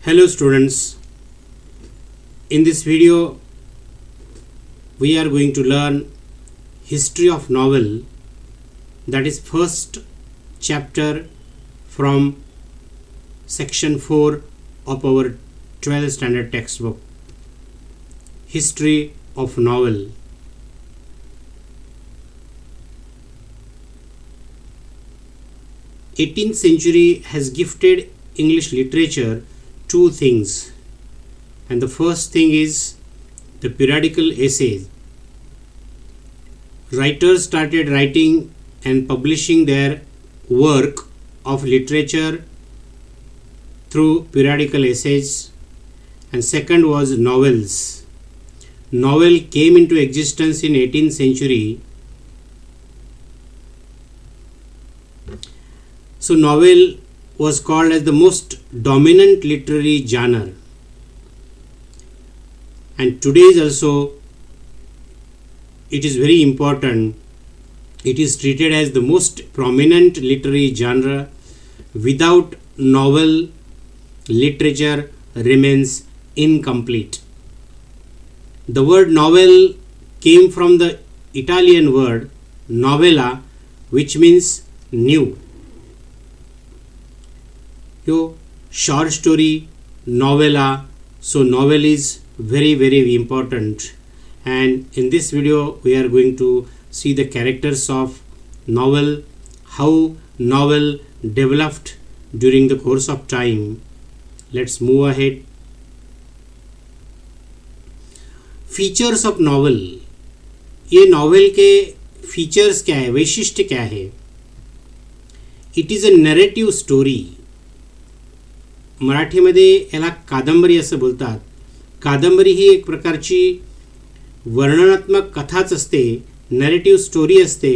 Hello students, in this video we are going to learn history of novel, that is first chapter from section 4 of our 12th standard textbook, history of novel. The 18th century has gifted English literature two things, and the first thing is the periodical essays. Writers started writing and publishing their work of literature through periodical essays, and second was novels. Novel came into existence in 18th century. So novel was called as the most dominant literary genre, and today is also it is very important. It is treated as the most prominent literary genre. Without novel, literature remains incomplete. The word novel came from the Italian word novella, which means new. Short story, novella. So novel is very important, and in this video we are going to see the characters of novel, how novel developed during the course of time. Let's move ahead. Features of novel. ये novel के features क्या है, वैशिष्ट्य क्या है? It is a narrative story. मराठीमध्ये याला कादंबरी असं बोलतात. कादंबरी ही एक प्रकारची वर्णनात्मक कथाच असते, नरेटिव्ह स्टोरी असते.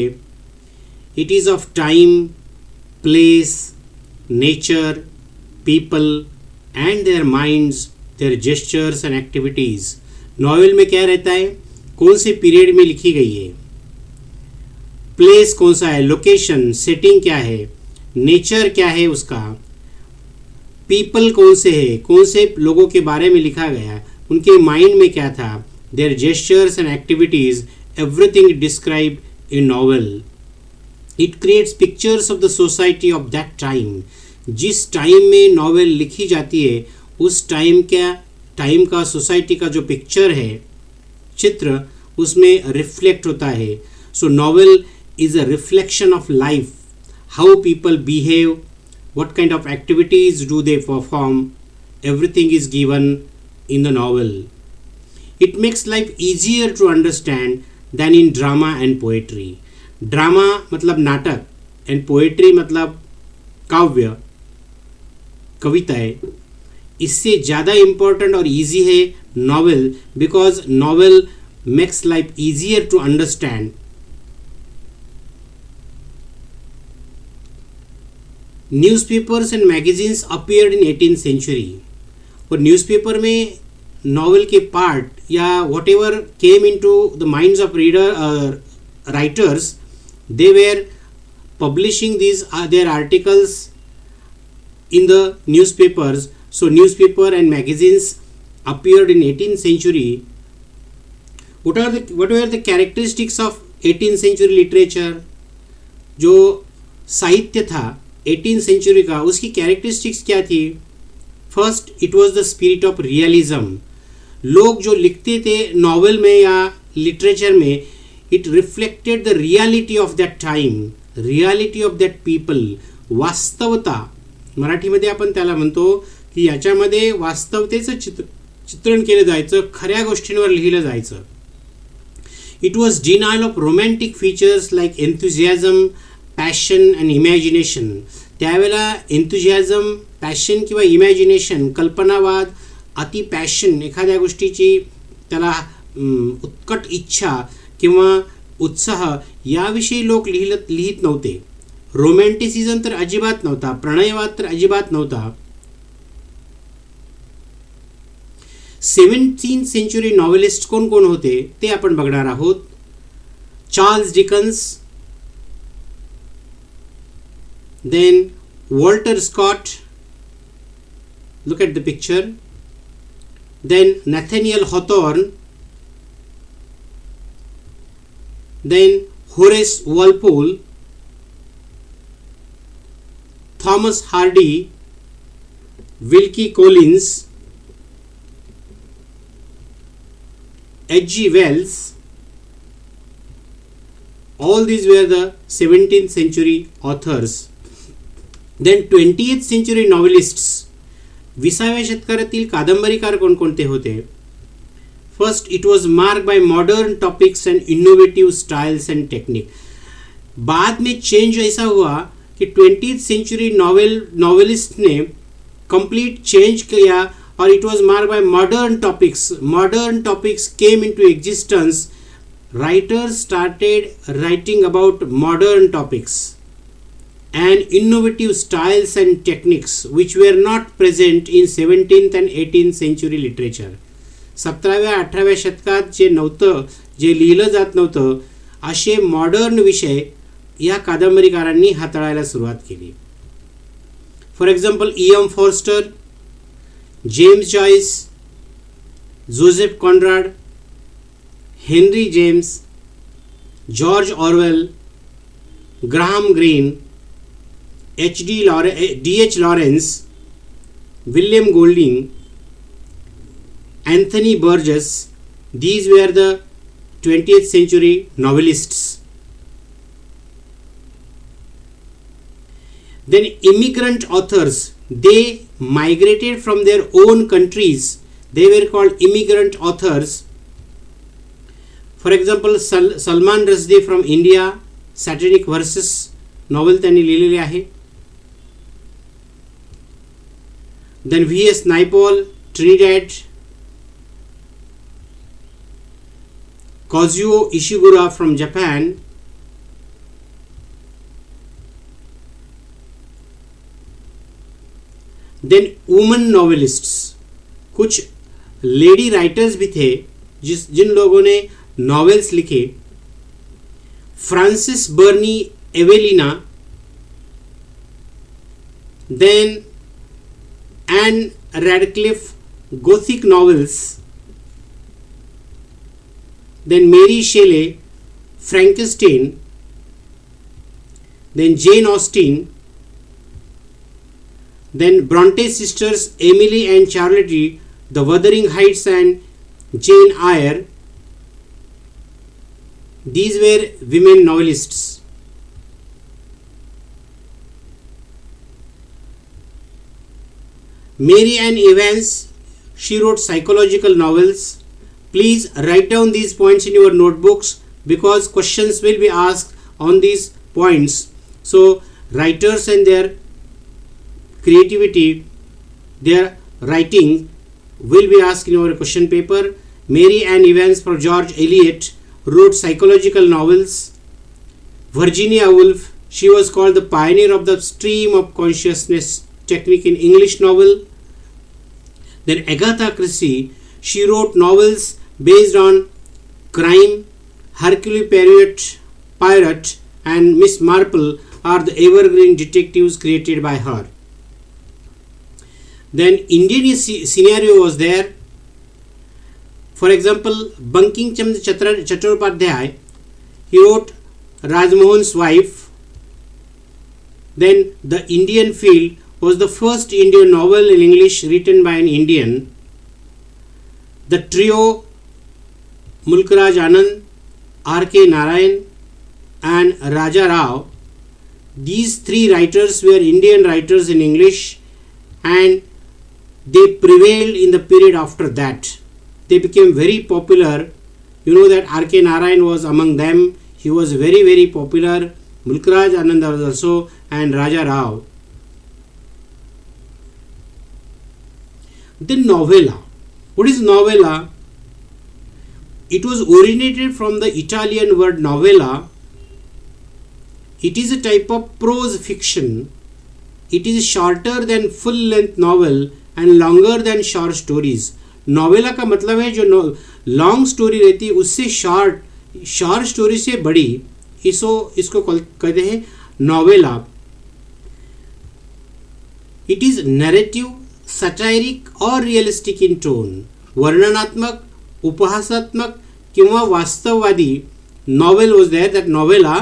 It is of time, place, nature, people and their minds, their gestures and activities. Novel में क्या रहता है, कौन से पीरियड में लिखी गई है, प्लेस कौन सा है, लोकेशन, सेटिंग क्या है, नेचर क्या है उसका, पीपल कौन से है, कौन से लोगों के बारे में लिखा गया, उनके माइंड में क्या था, their gestures and activities, everything described in novel. It creates pictures of the society of that time. जिस टाइम में नॉवेल लिखी जाती है उस टाइम का सोसाइटी का जो पिक्चर है, चित्र, उसमें रिफ्लेक्ट होता है. So novel is a reflection of life, how people behave, what kind of activities do they perform, everything is given in the novel. It makes life easier to understand than in drama and poetry. Drama मतलब नाटक, and poetry मतलब काव्य, कविता है. इससे ज़्यादा important और easy है novel, because novel makes life easier to understand. Newspapers and magazines appeared in 18th century. और न्यूज़पेपर में नॉवेल के पार्ट या whatever came into the minds of writers, they were publishing these their articles in the newspapers. So newspaper and magazines appeared in 18th century. What were the characteristics of 18th century literature? जो साहित्य था 18th century का, उसकी characteristics क्या थी? First, it was the spirit of realism. लोग जो लिखते थे नॉवेल में या लिटरेचर में, it reflected the reality of that time, reality of that people. वास्तवता, मराठीमध्ये आपण त्याला म्हणतो की याच्यामध्ये वास्तवतेचं चित्रण केलं जायचं, खऱ्या गोष्टींवर लिहिलं जायचं. It was denial of romantic features like enthusiasm, passion and imagination. त्यावेळेला एन्थुझियाझम, पॅशन किंवा इमॅजिनेशन, कल्पनावाद, अति पॅशन, एखाद्या गोष्टीची त्याला उत्कट इच्छा किंवा उत्साह, याविषयी लोक लिहित नव्हते. रोमॅन्टिसिझम तर अजिबात नव्हता, प्रणयवाद तर अजिबात नव्हता. 17th century नॉवेलिस्ट कोण कोण होते ते आपण बघणार आहोत. Charles Dickens, then Walter Scott, Look at the picture. Then Nathaniel Hawthorne, then Horace Walpole, Thomas Hardy, Wilkie Collins, H.G. Wells. All these were the 17th century authors. Then 20th century novelists. 20व्या शतकातील कादंबरीकार कोणकोणते होते? First, it was mark bye modern topics and innovative styles and technique. बाद में change ऐसा हुआ कि 20th century novelist ने कंप्लीट चेंज किया और it was mark bye modern topics. Modern topics came into existence. Writers started writing about modern topics and innovative styles and techniques which were not present in 17th and 18th century literature. 17व्या 18व्या शतकात जे नव्हतं, जे लिहिलं जात नव्हतं, असे modern विषय या कादंबरीकारांनी हाताळायला सुरुवात केली. For example E.M. Forster, James Joyce, Joseph Conrad, Henry James, George Orwell, Graham Greene, D.H. Lawrence, William Golding, Anthony Burgess. These were the 20th century novelists. Then immigrant authors, they migrated from their own countries. They were called immigrant authors. For example Salman Rushdie from India, Satanic Verses novel त्यांनी लिहिलेले आहे. Then V.S. Naipaul, Trinidad, Kazuo Ishiguro from Japan. Then woman novelists, कुछ lady writers भी थे जिन लोगों ने novels लिखे. Frances Burney Evelina, then Ann Radcliffe, gothic novels. Then Mary Shelley, Frankenstein, then Jane Austen, then Bronte sisters Emily and Charlotte, the Wuthering Heights and Jane Eyre. These were women novelists. Mary Ann Evans, she wrote psychological novels. Please write down these points in your notebooks because questions will be asked on these points. So writers and their creativity, their writing will be asked in your question paper. Mary Ann Evans for George Eliot wrote psychological novels. Virginia Woolf, she was called the pioneer of the stream of consciousness technique in English novel. Then Agatha Christie, she wrote novels based on crime. Hercule Poirot and Miss Marple are the evergreen detectives created by her. Then Indian scenario was there. For example, Banking Chand Chattopadhyay, he wrote Rajmohan's Wife. Then The Indian Field was the first Indian novel in English written by an Indian. The trio Mulkraj Anand, R.K. Narayan and Raja Rao, these three writers were Indian writers in English and they prevailed in the period after that. They became very popular. You know that R.K. Narayan was among them. He was very, very popular. Mulkraj Anand was also, and Raja Rao. Then novella. What is novella? It was originated from the Italian word novella. It is a type of prose fiction. It is shorter than full-length novel and longer than short stories. Novella का मतलब है जो long story रहती है उससे short story से बड़ी, इसको कहते हैं novella. It is narrative satiric or realistic in tone. वर्णनात्मक, उपहासात्मक किंवा वास्तववादी novel was there, that novella,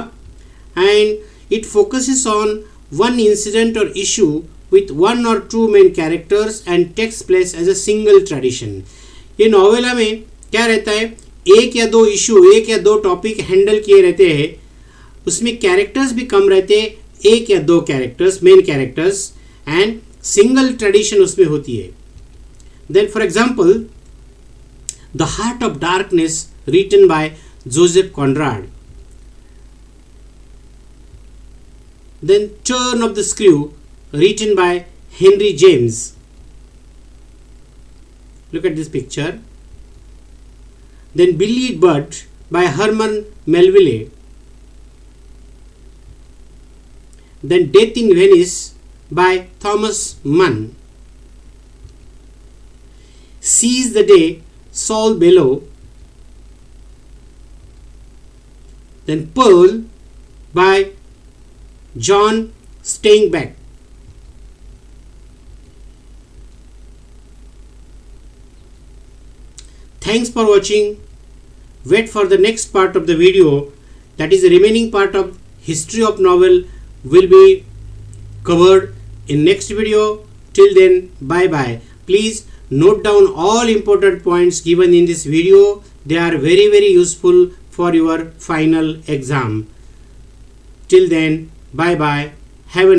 and it focuses on one incident or issue with one or two main characters and takes place as a single tradition. ये novella में क्या रहता है, एक या दो इशू, एक या दो टॉपिक हैंडल किए रहते हैं, उसमें कैरेक्टर्स भी कम रहते हैं, एक या दो characters, main characters, and single tradition उसमें होती है. Then for example the Heart of Darkness written by Joseph Conrad. Then Turn of the Screw written by Henry James. Look at this picture. Then Billy Budd by Herman Melville. Then Death in Venice by Thomas Mann. Seize the Day, Saul Bellow. Then Pearl by John Steinbeck. Thanks for watching. Wait for the next part of the video, that is the remaining part of history of novel will be covered in next video. Till then, bye bye. Please note down all important points given in this video. They are very useful for your final exam. Till then, bye bye. Have a